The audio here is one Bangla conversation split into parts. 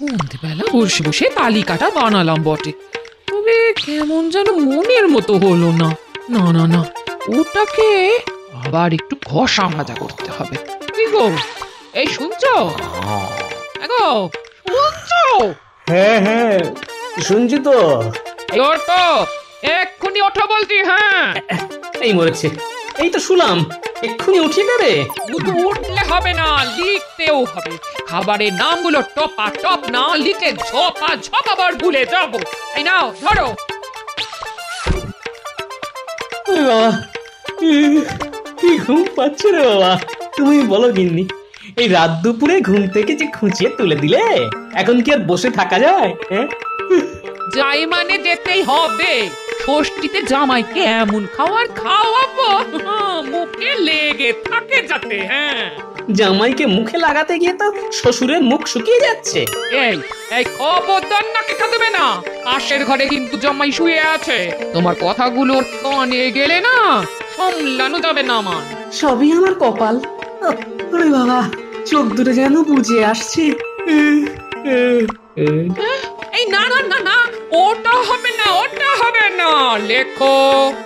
সন্ধ্যেবেলা বসে বসে তালিকাটা বানালাম বটে, তবে কেমন যেন মনের মতো হলো না। না না না, ওটাকে আবার একটু ঘষা মাজা করতে হবে। কি গো, এই শুনছো? গো, শুনছো? হ্যাঁ হ্যাঁ, শুনছি তো। ওর তো এক্ষুনি ওঠো বলছি। হ্যাঁ, এই মরেছে, এই তো শুনলাম, এক্ষুনি উঠিয়ে দেবে। শুধু উঠলে হবে না, লিখতেও হবে। খাবারের নামগুলো টপা টপ না লিখে ঝপা ঝপ আবার ভুলে যাবো। এই নাও ধরো। ওরে বাবা, কি ঘুম পাচ্ছে রে বাবা। তুমি বলো গিন্নি, এই রাত দুপুরে ঘুম থেকে যে খুঁচিয়ে তুলে দিলে, এখন কি আর বসে থাকা যায়? হ্যাঁ, যাই মানে যেতেই হবে। ষষ্ঠীতে জামাইকে এমন খাওয়ার খাওয়াবো মুখে লেগে থাকে যাতে। হ্যাঁ, জামাইকে মুখে লাগাতে গিয়ে তো শ্বশুরের মুখ শুকিয়ে যাচ্ছে। এই এই খবরদার নাকে খাদেবে না। পাশের ঘরে কিন্তু জামাই শুয়ে আছে। তোমার কথাগুলোর কানে গেলে না সামলানো যাবে না আমার। সবই আমার কপাল। ওরে বাবা, চোখ দুটো যেন বুঝে আসছে। এই না না না না, ওটা হবে না, ওটা হবে না। লেখো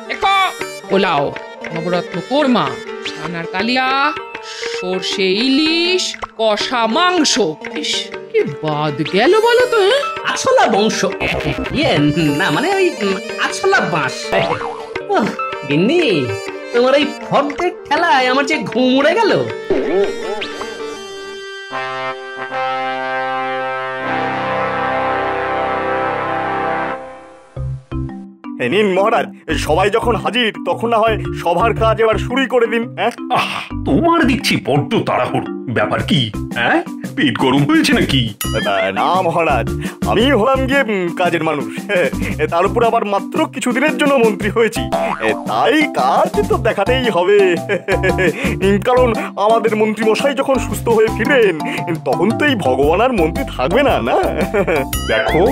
লেখো। পোলাও, নবরত্ন কোরমা, ছানার কালিয়া, সর্ষে ইলিশ, কষা মাংস। ইস, কি বাদ গেল বলো তো? আছলা বংশ, ইয়ে না মানে ওই আছলা বাঁশ। গিন্নি, তোমার এই ফর্দের ঠেলায় আমার যে ঘুম উড়ে গেল। নিন মহারাজ, সবাই যখন হাজির তখন না হয় সভার কাজ এবার শুরুই করে দিন। তোমার দেখছি বড্ড তাড়াহুড়ো। ব্যাপার কি? হ্যাঁ, পেট গরম হয়েছে নাকি? না মহারাজ, আমি হলাম গিয়ে কাজের মানুষ, তার উপর আবার মাত্র কিছুদিনের জন্য মন্ত্রী হয়েছি, তাই কাজ তো দেখাতেই হবে। কারণ আমাদের মন্ত্রী মশাই যখন সুস্থ হয়ে ফিরবেন তখন তো এই ভগবান আর মন্ত্রী থাকবে না। না দেখো,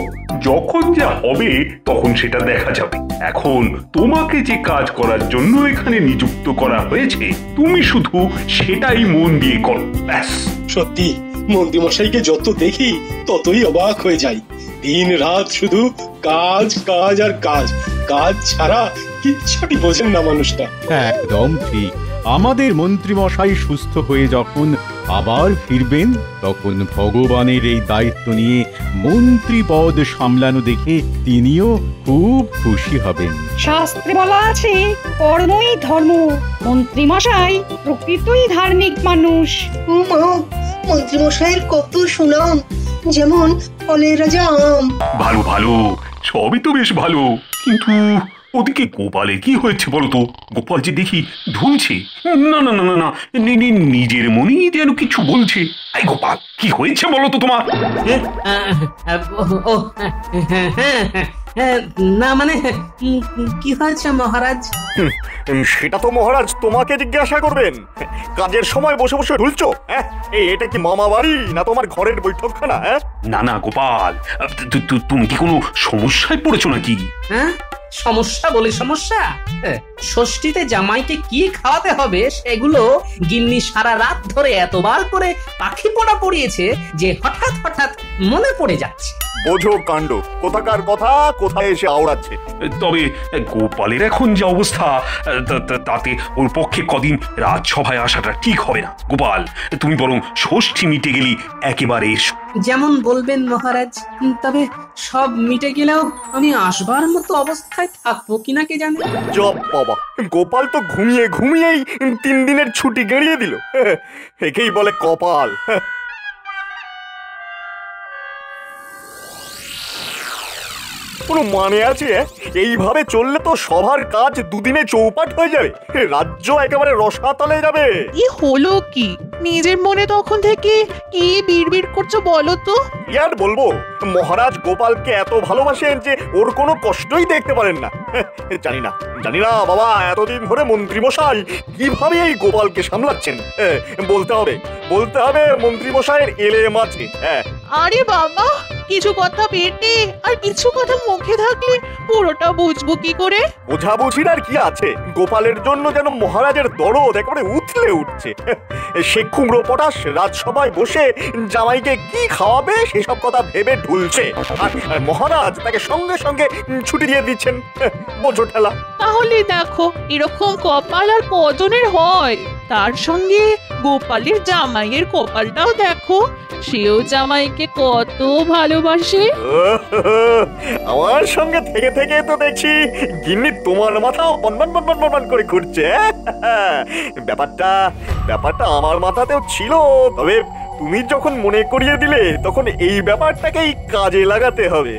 যখন যা হবে তখন সেটা দেখা যাবে। এখন তোমাকে যে কাজ করার জন্য এখানে নিযুক্ত করা হয়েছে, তুমি শুধু সেটাই মন দিয়ে করো, ব্যাস। সত্যি মন্ত্রী মশাইকে যত দেখি ততই অবাক হয়ে যাই। দিন রাত শুধু কাজ কাজ আর কাজ, কাজ ছাড়া কিচ্ছুটি বোঝেন না মানুষটা। একদম ঠিক। আমাদের মন্ত্রী মশাই সুস্থ হয়ে যখন আবার ফিরবেন তখন ভগবানের এই দায়িত্ব নিয়ে মন্ত্রী পদ সামলানো দেখে তিনিও খুব খুশি হবেন। শাস্ত্রে বলা আছে, কর্মই ধর্ম। মন্ত্রী মশাই প্রকৃতই ধার্মিক মানুষ। মন্ত্রী মশাইয়ের কত সুনাম, যেমন ফলের রাজা আম। ভালো ভালো, সবই তো বেশ ভালো, কিন্তু ওদিকে গোপালের কি হয়েছে বলো তো? গোপাল যে দেখি ধুনছে। না না না না না, নিজের মনেই যেন কিছু বলছে। এই গোপাল, কি হয়েছে বলো তো তোমার? না মানে কি হয়েছে মহারাজ? সেটা তো মহারাজ তোমাকে জিজ্ঞাসা করবেন। কাজের সময় বসে বসে ঢুলছো? এটা কি মামা বাড়ি না তোমার ঘরের বৈঠকখানা? না না গোপাল, তুমি কি কোনো সমস্যায় পড়েছো নাকি? হ্যাঁ, সমস্যা বলে সমস্যা? ষষ্ঠীতে জামাইকে কি খাওয়াতে হবে সেগুলো গিন্নি সারা রাত ধরে এতবার করে পাখি পড়া পড়িয়েছে যে হঠাৎ হঠাৎ মনে পড়ে যাচ্ছে। বোঝো কাণ্ড, কোথাকার কথা কোথায় এসে আওড়াচ্ছে। তবে গোপালের এখন যে অবস্থা, তাতে ওর পক্ষে কদিন রাজসভায় আসাটা ঠিক হবে না। গোপাল, তুমি বরং ষষ্ঠী মিটে গেলি একেবারে এসো। যেমন বলবেন মহারাজ, তবে সব মিটে গেলেও আমি আসবার মতো অবস্থায় থাকবো কিনা কে জানে। জব বাবা, গোপাল তো ঘুমিয়ে ঘুমিয়েই 3 দিনের ছুটি গেড়িয়ে দিল। একেই বলে কপাল। কোনো মানে আছে? এইভাবে চললে তো সবার কাজ 2 দিনে চৌপাট হয়ে যাবে, রাজ্য একেবারে রসাতলে যাবে। কি হলো কি? নিজের মনে তখন থেকে কি বিড়বিড় করছো বলো তো? আর বলবো, মহারাজ গোপালকে এত ভালোবাসেন যে ওর কোনো কষ্টই দেখতে পারেন না। জানি না বাবা, এতদিন ধরে মন্ত্রী মশাই কিভাবে এই গোপালকে সামলাচ্ছেন। বলতে হবে মন্ত্রী মশাইয়ের এলেম আছে। আরে বাবা, কিছু কথা পেটে আর কিছু কথা মুখে থাকলে পুরোটা বুঝবো কি করে? বোঝাবুঝির আর কি আছে, গোপালের জন্য যেন মহারাজের দরদ একেবারে উথলে উঠছে। সে কুমড়ো পটাশ রাজসভায় বসে জামাইকে কি খাওয়াবে সেসব কথা ভেবে ঢুলছে, আর মহারাজ তাকে সঙ্গে সঙ্গে ছুটি দিয়ে দিচ্ছেন। বোঝো ঠেলা। তাহলে দেখো এরকম কপাল আর কজনের হয়? তার সঙ্গে গোপালের জামাইয়ের কপালটাও দেখো, সেও জামাইকে কত ভালোবাসে। আমার সঙ্গে থেকে থেকে তো দেখছি গিন্নি তোমার মাথাও বনবন বনবন বনবন করে ঘুরছে। ব্যাপারটা আমার মাথাতেও ছিল, তবে তুমি যখন মনে করিয়ে দিলে তখন এই ব্যাপারটাকেই কাজে লাগাতে হবে।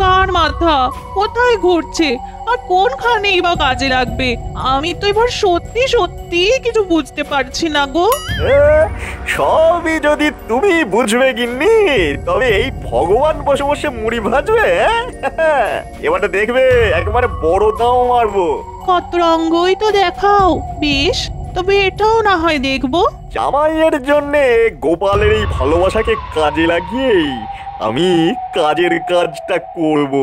কার মাথা কোথায় ঘুরছে আর কোনখানেই বা কাজে লাগবে? আমি তো এবার সত্যি সত্যি কিছু বুঝতে পারছি না গো। সবই যদি তুমি বুঝবে গিন্নি, তবে এই ভগবান বসে বসে মুড়ি ভাজবে। এবারটা দেখবে একেবারে বড় দাও মারবো। কত রঙ্গই তো দেখাও, বেশ তবে এটাও না হয় দেখবো। জামাইয়ের জন্যে গোপালের এই ভালোবাসাকে কাজে লাগিয়েই আমি কাজের কাজটা করবো।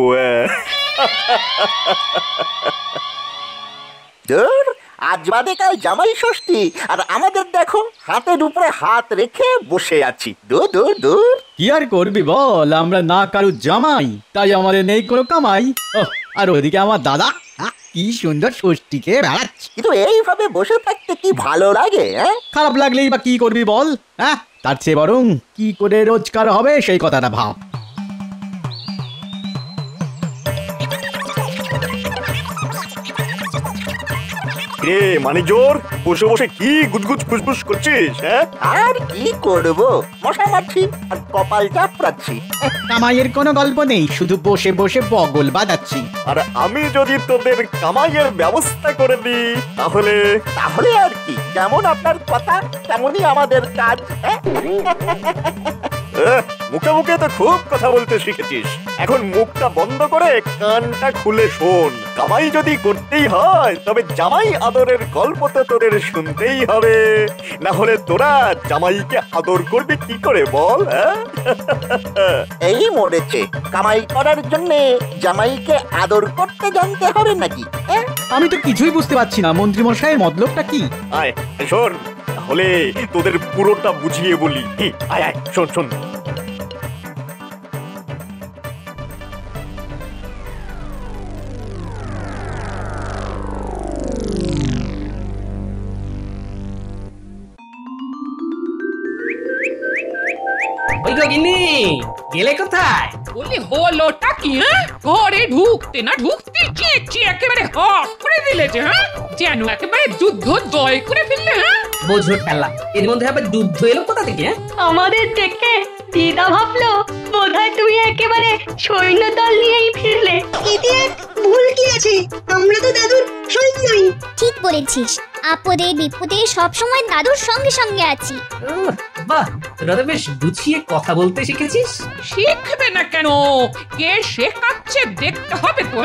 আজ বাদে কাল জামাই ষষ্ঠী, আর আমাদের দেখো হাতের উপরে হাত রেখে বসে আছি। দূর দূর দূর। কি আর করবি বল, আমরা না কারু জামাই, তাই আমাদের নেই কোনো কামাই। আর ওদিকে আমার দাদা কি সুন্দর ষষ্ঠীকে বেড়াচ্ছে। কিন্তু এইভাবে বসে থাকতে কি ভালো লাগে? খারাপ লাগলেই বা কি করবি বল? হ্যাঁ, তার চেয়ে বরং কি করে রোজগার হবে সেই কথাটা ভাব। রে মানে জোর বসে বসে কি গুজগুজ ফুসফুস করছিস? আর কি করব, মশা মারছি আর কপাল চাপড়াচ্ছি। কামাইয়ের কোনো গল্প নেই, শুধু বসে বসে বগল বাজাচ্ছি। আর আমি যদি তোদের কামাইয়ের ব্যবস্থা করে দিই তাহলে আর কি, যেমন আপনার কথা তেমনই আমাদের কাজ। মুখে মুখে তো খুব কথা বলতে শিখেছিস, এখন মুখটা বন্ধ করে কানটা খুলে শোন। কামাই যদি করতেই হয় তবে জামাই আদরের গল্প তো তোদের শুনতেই হবে, না হলে তোরা জামাইকে আদর করবি কি করে বল? এই মরেছে, কামাই করার জন্য জামাইকে আদর করতে জানতে হবে নাকি? আমি তো কিছুই বুঝতে পারছি না মন্ত্রী মশাইয়ের মতলবটা কি। আয় শোন, তাহলে তোদের পুরোটা বুঝিয়ে বলি। আয় আয় শোন শোন। ওই গো গিন্নি, গেলে কোথায়? বলি হলোটা কি? ঘরে ঢুকতে না ঢুকতে চেঁচিয়ে একেবারে হক করে দিলে যে, যেন একেবারে যুদ্ধ জয় করে ফেললে। বোঝো ঠেলা, এর মধ্যে আবার যুদ্ধ এলো কোথা থেকে? আমাদের দেখে দিদা ভাবলো বোধহয় তুমি একেবারে সৈন্যদল নিয়েই ফিরলে। এতে এক ভুল কি আছে? আমরা তো দাদুর সৈন্যই। ঠিক বলেছিস, আপদে বিপদে সবসময় দাদুর সঙ্গে সঙ্গে আছি। বাহ, তোরা তো বেশ গুছিয়ে কথা বলতে শিখেছিস। শিখবে না কেন? কে শেখাচ্ছে দেখতে হবে তো।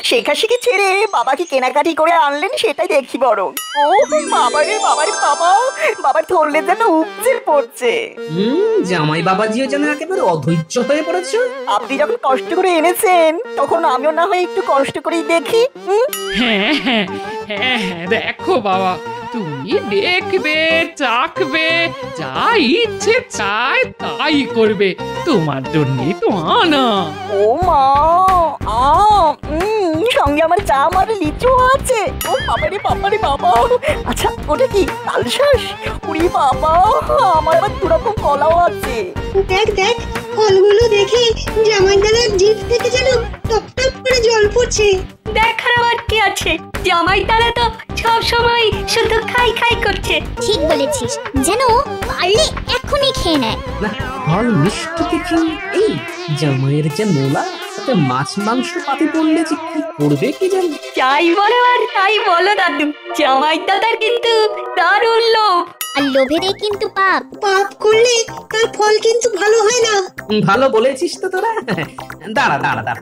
শেখাশেখি ছেড়ে বাবা কি কেনাকাটি করে আনলেন সেটাই দেখি বরং। ও বাবারে বাবারে বাবা, বাবার ধরলে যেন উপচে পড়ছে। জামাই বাবাজিও যেন একেবারে অধৈর্য হয়ে পড়েছে। আপনি যখন কষ্ট করে এনেছেন তখন আমিও না হয় একটু কষ্ট করেই দেখি। হ্যাঁ হ্যাঁ হ্যাঁ হ্যাঁ, দেখো বাবা, তুমি দেখবে চাকবে, যা ইচ্ছে চায় তাই করবে, তোমার জন্যই তো আনা। ও মা, সঙ্গে আমার জাম আর লিচু আছে। ও বাবারে বাবারে বাবা, আচ্ছা ওটা কি তালশাঁস? উড়ি বাবা, আমার আবার দুরকম কলাও আছে। দেখ দেখ, ফলগুলো দেখে জামাই দাদার জিভ থেকে যেন টপ টপ করে জল পড়ছে। দেখার আবার কি আছে, জামাই তারা তো সব সময় শুধু খাই খাই করছে। ঠিক বলেছিস, যেন পারলে এখনই খেয়ে নেয়। না, ফল মিষ্টি দেখি এই জামাইয়ের যে নোলা, সাথে মাছ মাংস পাতে পড়লে যে কি করবে কি জানি। যাই বলো আর তাই বলো দাদু, জামাই দাদার কিন্তু দারুণ লোভ। আর লোভেরই কিন্তু পাপ। পাপ করলে তার ফল কিন্তু ভালো হয় না। ভালো বলেছিস তো তোরা। দাঁড়া দাঁড়া দাঁড়া,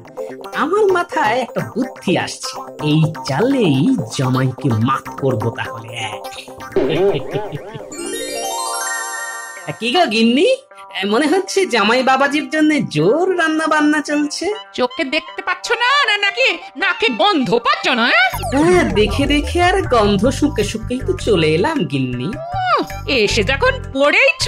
আমার মাথায় একটা বুদ্ধি আসছে। এই চালেই জামাইকে মাত করবো তাহলে। কি গো গিন্নি, মনে হচ্ছে জামাই বাবাজির জন্য জোর রান্না বান্না চলছে। চোখে দেখতে পাচ্ছ না, না নাকি নাকে গন্ধ পাচ্ছ না? হ্যাঁ, দেখে দেখে আর গন্ধ শুকে শুকেই তো চলে এলাম গিন্নি। এসে যখন পড়েইছ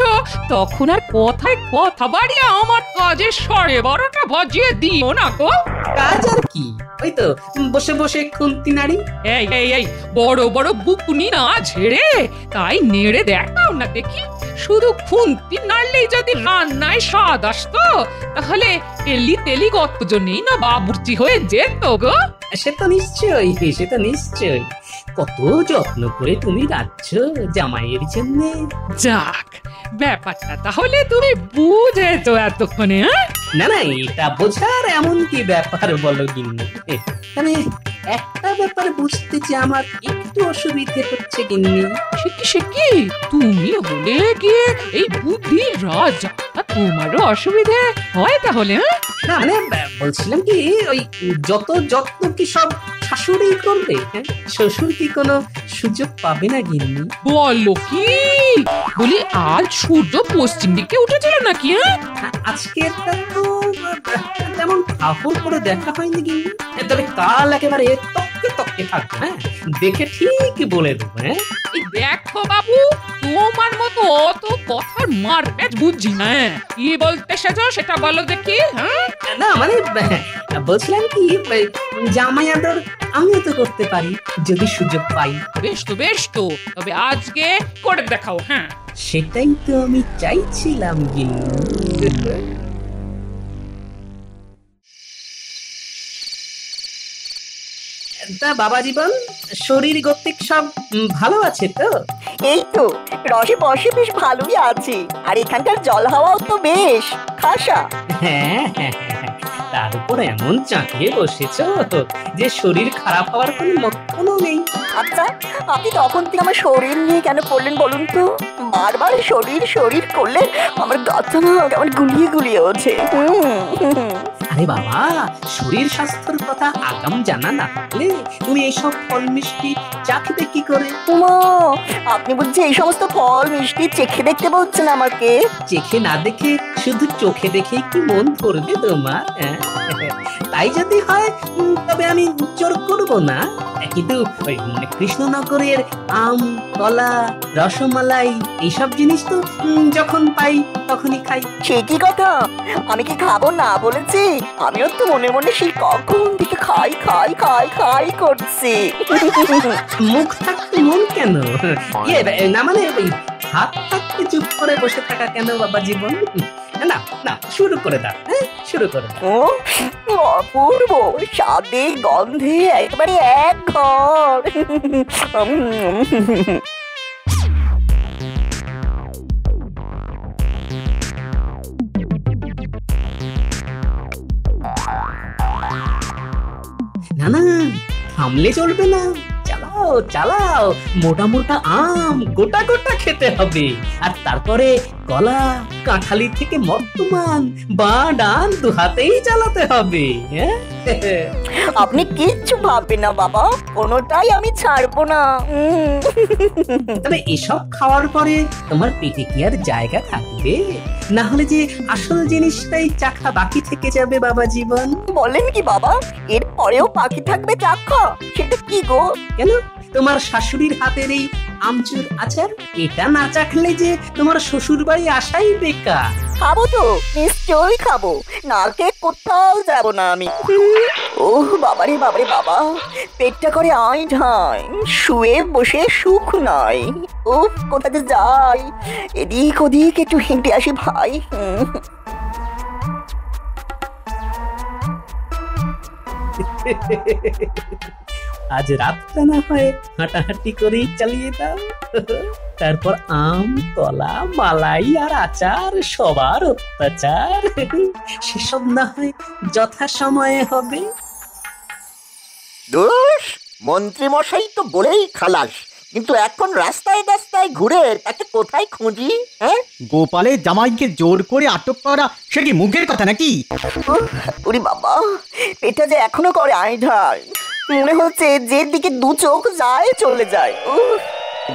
তখন আর কথায় কথা বাড়িয়ে আমার কাজে 12:30 বাজিয়ে দিও না গো। কাজ আর কি, ওই তো বসে বসে খুন্তি নাড়ি। এই এই এই বড় বড় বুকুনি না ঝেড়ে তাই নেড়ে দেখাও না দেখি। শুধু খুন্তি নাড়লেই যদি রান্নায় স্বাদ আসতো তাহলে এলি তেলি কতজনেই না বাবুর্চি হয়ে যেত গো। সে তো নিশ্চয়ই, সে তো নিশ্চয়ই। কত যত্ন করে তুমি রাখছ জামাইয়ের জন্য। যাক, ব্যাপারটা তাহলে তুমি বুঝেছো এতক্ষণে। না না, এটা বোঝার এমন কি ব্যাপার বলো গিন্নি। মানে একটা ব্যাপার বুঝতে যে আমার একটু অসুবিধে হচ্ছে গিন্নি। সে কি তুমি হলে গিয়ে এই বুদ্ধির রাজা, তোমারও অসুবিধে হয় তাহলে? না মানে বলছিলাম কি, ওই যত যত্ন কি সব শাশুড়ি করবে? শ্বশুর কি কোনো সুযোগ পাবে না গিন্নি? বলো কি, বলি আজ সূর্য পশ্চিম দিকে উঠেছিল নাকি? আজকে তো তেমন কাপড় করে দেখা হয়নি গিন্নি, তবে কাল একেবারে তককে তককে থাকবে। হ্যাঁ, দেখে ঠিক বলে দেবো। হ্যাঁ, এই দেখো বাবু, তোমার মতো অত কথার মারপ্যাচ বুঝছি না। কি বলতে এসেছো সেটা বলো দেখি। না মানে বলছিলাম কি, জামাই আদর আমিও তো করতে পারি যদি সুযোগ পাই। বেশ তো বেশ তো, তবে আজকে করে দেখাও। হ্যাঁ, সেটাই তো আমি চাইছিলাম গিন্নি। তা বাবা জীবন, শরীর গতিক সব ভালো আছে তো? এই তো রসে বসে বেশ ভালোই আছে, আর এখানকার জল হাওয়াও তো বেশ খাসা। হ্যাঁ হ্যাঁ, তার উপর এমন চাঁকিয়ে বসেছ যে শরীর খারাপ হওয়ার কোনো লক্ষণও নেই। আচ্ছা, আপনি তখন থেকে আমার শরীর নিয়ে কেন পড়লেন বলুন তো? বারবার শরীর শরীর করলে আমার গাটা না কেমন গুলিয়ে গুলিয়ে ওঠে। আরে বাবা, শরীর স্বাস্থ্যের কথা আগাম জানা না থাকলে তুমি এইসব ফল মিষ্টি চাখবে কি করে? আপনি বুঝছি এই সমস্ত ফল মিষ্টি চেখে দেখতে বলছেন আমাকে? চেখে না দেখে শুধু চোখে দেখেই কি মন ধরবে তোমার? তাই যদি হয় তবে আমি জোর করব না, কিন্তু ওই কৃষ্ণনগরের আম, কলা, রসমালাই এইসব জিনিস তো যখন পাই তখনই খাই। সে কি কথা, আমি কি খাবো না বলেছি? আমিও তো মনে মনে সেই কখন থেকে খাই খাই খাই খাই করছি। মুখ থাকতে মন কেন? না মানে ওই হাত থাকতে চুপ করে বসে থাকা কেন বাবা জীবন? না না, শুরু করে দাও। হ্যাঁ, শুরু করে দাও। অপূর্ব স্বাদে গন্ধে একেবারে এক ঘর। না না, থামলে চলবে না, চালাও চালাও। মোটা মোটা আম গোটা গোটা খেতে হবে, আর তারপরে কলা, কাঁঠালি থেকে মর্তমান বা ডান দু হাতেই চালাতে হবে। আপনি কিচ্ছু ভাববেন না বাবা, কোনোটাই আমি ছাড়বো না। তবে এসব খাওয়ার পরে তোমার পেটে কি আর জায়গা থাকবে? না হলে যে আসল জিনিসটাই চাখা বাকি থেকে যাবে বাবা জীবন। বলেন কি বাবা, এর পরেও বাকি থাকবে চাখা? সেটা কি গো? কেন, তোমার শাশুড়ির হাতের এই আমচুর আচার, এটা না চাখলে যে তোমার শ্বশুর বাড়ি আসাই বেকার। খাবো তো, নিশ্চয়ই খাবো, না খেয়ে কোথাও যাবো না আমি। ওহ বাবারে বাবারে বাবা, পেটটা করে আই ঢাই, শুয়ে বসে সুখ নয়। উফ, কোথাতে যাই, এদিক ওদিক একটু হেঁটে আসি ভাই। আজ রাতটা না হয় হাঁটাহাঁটি করেই চালিয়ে দাও। তারপর আম, কলা, মালাই আর আচার সবার অত্যাচার সেসব না হয় যথা সময়ে হবে। দোষ মন্ত্রী মশাই তো বলেই খালাস, কিন্তু এখন রাস্তায় রাস্তায় ঘুরে তাকে কোথায় খুঁজি? হ্যাঁ, গোপালের জামাইকে জোর করে আটক করা সে কি মুখের কথা নাকি? ওরে বাবা, এটা যে এখনো করে আইঢাই, মনে হচ্ছে যেদিকে দু চোখ যায় চলে যায়।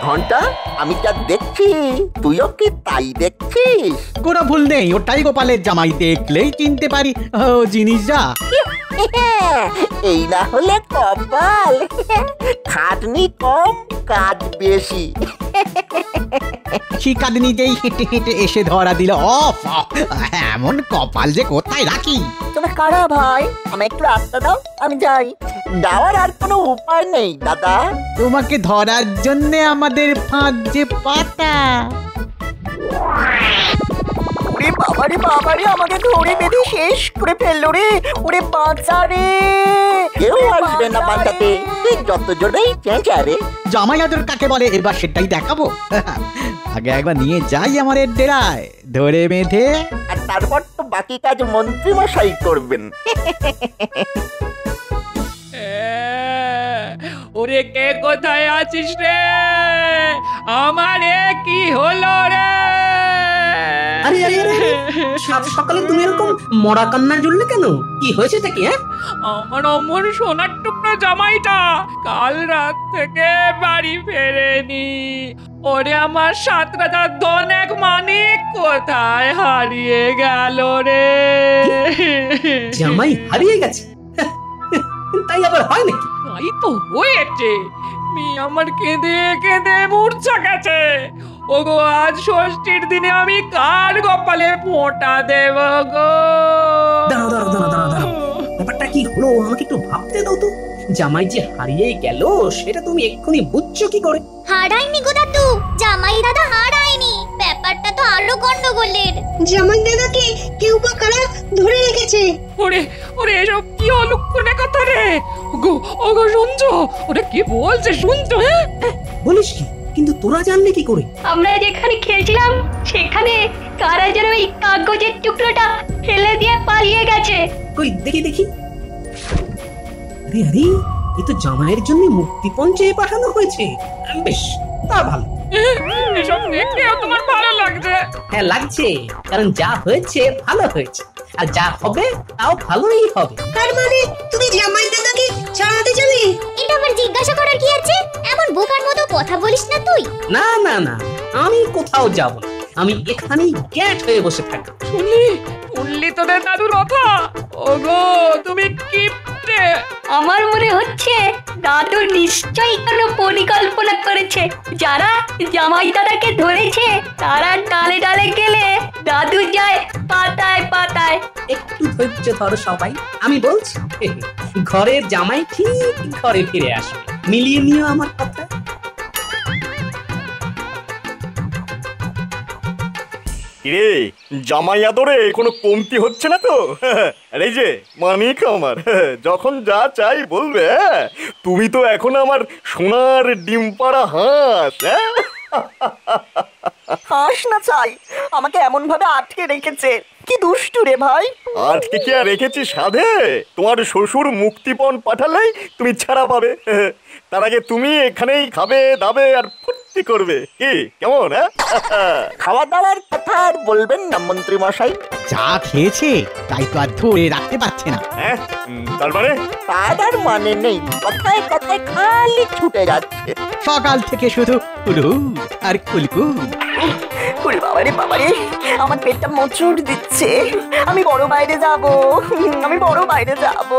ঘন্টা, আমি যা দেখছি তুইও কি তাই দেখছিস? কোনো ভুল নেই, ওটাই গোপালের জামাই, দেখলেই চিনতে পারি ও জিনিস যা। এই না হলে কপাল, খাটনি কম কাজ বেশি। শিকাদিনী যেই হেঁটে হেঁটে এসে ধরা দিল, অফ এমন কপাল যে কোথায় রাখি। তোমরা কারা ভাই? আমি একটু রাস্তা দাও, আমি যাই। যাওয়ার আর কোনো উপায় নেই দাদা। তোমাকে ধরার জন্য আমাদের ফাঁদ যে পাতা। ওরে বাবারে বাবারে, আমাকে ধরে বেঁধে শেষ করে ফেললো রে। ওরে বাঁচা রে, কেউ আসবে না বাঁচাতে, যত জোরেই চেঁচা রে। জামাই আদর কাকে বলে এবার সেটাই দেখাবো। আগে একবার নিয়ে যাই আমার ডেরায়, ধরে বেঁধে, আর তারপর তো বাকি কাজ মন্ত্রী মশাই করবেন। ওরে কে কোথায় আছিস রে? আমারে কি হলো রে? আরে আরে আরে, সাত সকালে তুমি এরকম মরা কান্না জুড়লে কেন? কি হয়েছে কি? হ্যাঁ, আমার অমর সোনার টুকরো জামাইটা কাল রাত থেকে বাড়ি ফেরেনি। ওরে আমার 7 রাজার ধন এক মানিক কোথায় হারিয়ে গেল রে? জামাই হারিয়ে গেছে? তাই আবার হয় নাকি? তাই তো হয়েছে। মেয়ে আমার কেঁদে কেঁদে মূর্ছা গেছে। ওগো, আজ ষষ্ঠীর দিনে আমি কার কপালে ফোঁটা দেব গো? দাঁড়াও দাঁড়াও দাঁড়াও দাঁড়াও দাঁড়াও, ব্যাপারটা কি হলো আমাকে একটু ভাবতে দাও তো। জামাই যে হারিয়ে গেল সেটা তুমি এক্ষুনি বুঝছো কি করে? হারায়নি গো দাদু, জামাই দাদা হারায়নি। ব্যাপারটা তো আরো গন্ডগোলের। জামাই দাদাকে কেউ বা কারা ধরে রেখেছে। ওরে ওরে, এসব কি অলক্ষণে কথা রে? ওগো ওগো, শুনছো? ওরে কি বলছে শুনছো? হ্যাঁ, বলিস কি? কিন্তু তোরা জানলে কি করে? আমরা যেখানে খেলছিলাম সেখানে কারা যেন এই কাগজের টুকরোটা ফেলে দিয়ে পালিয়ে গেছে। কই দেখি দেখি। আরে আরে, এই তো জামাইয়ের জন্য মুক্তিপণ চেয়ে পাঠানো হয়েছে। বেশ, তা ভালো। এসব দেখলেও তোমার ভালো লাগছে? হ্যাঁ লাগছে, কারণ যা হয়েছে ভালো হয়েছে, আর যা হবে তাও ভালোই হবে। তার মানে তুমি জামাই দাদাকে ছাড়াতে চলে? এটা আবার জিজ্ঞাসা করার কি আছে? এমন বোকার মতো কথা বলিস না তুই। না না না, আমি কোথাও যাব না, আমি এখানেই গ্যাট হয়ে বসে থাকবো। শুনলি তোদের দাদুর কথা? ওগো, তুমি কিপটে। আমার মনে হচ্ছে দাদু নিশ্চয়ই কোনো পরিকল্পনা করেছে। যারা জামাই দাদাকে ধরেছে তারা ডালে ডালে গেলে দাদু যায় পাতায় পাতায়। একটু ধৈর্য ধরো সবাই, আমি বলছি। ঘরের জামাই ঠিক ঘরে ফিরে আসবে, মিলিয়ে নিও আমার কথা। রে জামাই আদরে কোনো কমতি হচ্ছে না তো? আরে যে মানিক আমার, যখন যা চাই বলবে। তুমি তো এখন আমার সোনার ডিম পাড়া হাঁস। হাস না চাই, আমাকে এমন ভাবে আটকে রেখেছে। কি দুষ্টু রে ভাই। আটকে কি আর রেখেছি সাধে? তোমার শ্বশুর মুক্তিপণ পাঠালেই তুমি ছাড়া পাবে। তার আগে তুমি এখানেই খাবে দাবে আর ফুর্তি করবে। কি কেমন? খাওয়া দাওয়ার কথা আর বলবেন না মন্ত্রী মশাই। যা খেয়েছে তাই তো আর ধরে রাখতে পারছে না। হ্যাঁ, তার মানে? তার মানে নেই, কথায় কথায় খালি ছুটে যাচ্ছে। সকাল থেকে শুধু কুলু আর কুলকুল। বাবারে বাবারে, আমার পেটটা মোচড় দিচ্ছে। আমি বড় বাইরে যাব, আমি বড় বাইরে যাব।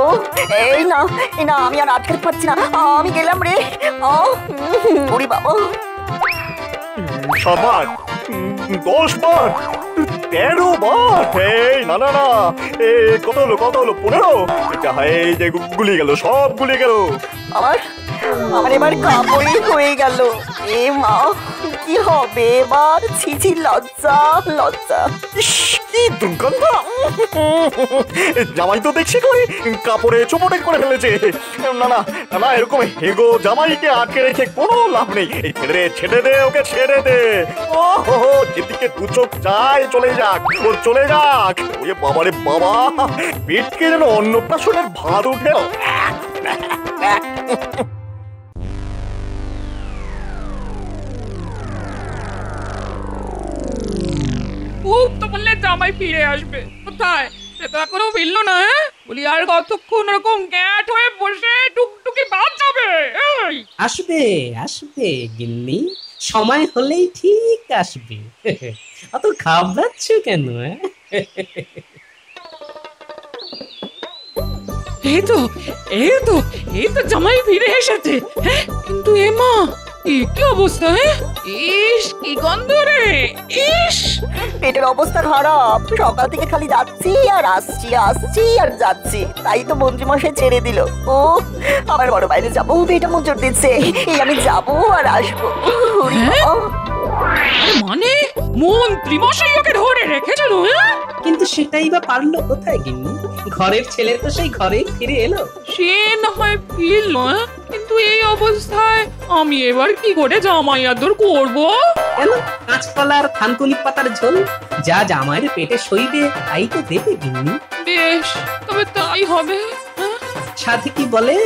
এই না এই না, আমি আর আটকে পারছি না, আমি গেলাম রে। ওরে বাবা, 7 বার, 10 বার, 13 বার। এই না না না, কত হলো 15? এই যে গুলি গেল, সব গুলি গেল। আমার এবার কাপড়ই হয়ে গেল। এ মা, কি হবে এবার? ছি ছি, লজ্জা লজ্জা। কি দুর্গন্ধ! জামাই তো দেখছি করে কাপড়ে চোপড়ে করে ফেলেছে। না না না, এরকম হেগো জামাইকে আটকে রেখে কোনো লাভ নেই। এই ছেড়ে দে ওকে, ছেড়ে দে। ও হো, যেদিকে দু চোখ যায় চলে যাক, ও চলে যাক। ওরে বাবারে বাবা, পেটকে যেন অন্নপ্রাশনের ভাত উঠে। খুব তো বললে জামাই ফিরে আসবে, কোথায় সে তো এখনো ফিরলো না। বলি আর কতক্ষণ এরকম গ্যাট হয়ে বসে টুকটুকি বাজাবে? আসবে আসবে গিন্নি, সময় হলেই ঠিক আসবে। অত ঘাবড়াচ্ছ কেন? এই তো এই তো এই তো জামাই ফিরে এসেছে। হ্যাঁ, কিন্তু এমা কি অবস্থা? ইস, কি গন্ধ রে! ইস, পেটের অবস্থা খারাপ, সকাল থেকে খালি যাচ্ছি আর আসছি, আসছি আর যাচ্ছি। তাই তো মন্ত্রীমশাই ছেড়ে দিল। ও আমার বড় বাইরে যাবো, পেটে মোচড় দিচ্ছে। এই আমি যাবো আর আসবো। মানে মন্ত্রী মশাই ওকে ধরে রেখেছিল? কিন্তু সেটাই বা পারলো কোথায় গিন্নি? ঘরের ছেলে তো সেই ঘরে ফিরে এলো। সে না হয় ফিরল, কিন্তু এই অবস্থায় আমি এবার কি করে জামাই আদর করবো? কেন, কাঁচকলার থানকুনি পাতার ঝোল যা জামাইয়ের পেটে সইবে তাই তো দেবে গিন্নি। বেশ, তবে তাই হবে। সাথে কি বলে,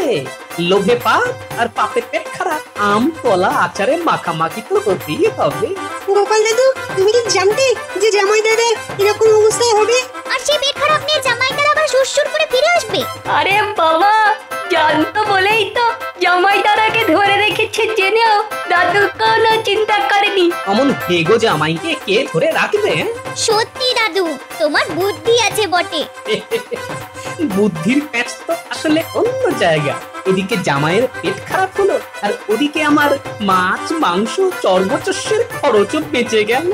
লোভে পাপ আর পাপে পেট খারাপ। আম কলা আচারে মাখামাখি তো হতেই হবে। গোপাল দাদু, তুমি কি জানতে যে জামাই দাদা এরকম অবস্থায় হবে? আর সেই পেট খারাপ নিয়ে জামাই দাদা আবার সুরসুর করে ফিরে আসবে? আরে বাবা, জানতো বলেই তো জামাই দাদাকে ধরে রেখেছে জেনেও দাদু কোনো চিন্তা করেনি। অমন হেগো জামাইকে কে ধরে রাখবে? সত্যি দাদু, তোমার বুদ্ধি আছে বটে। বুদ্ধির প্যাচ তো আসলে অন্য জায়গা। এদিকে জামাইয়ের পেট খারাপ হলো, আর ওদিকে আমার মাছ মাংস চর্বচস্যের খরচও বেঁচে গেল।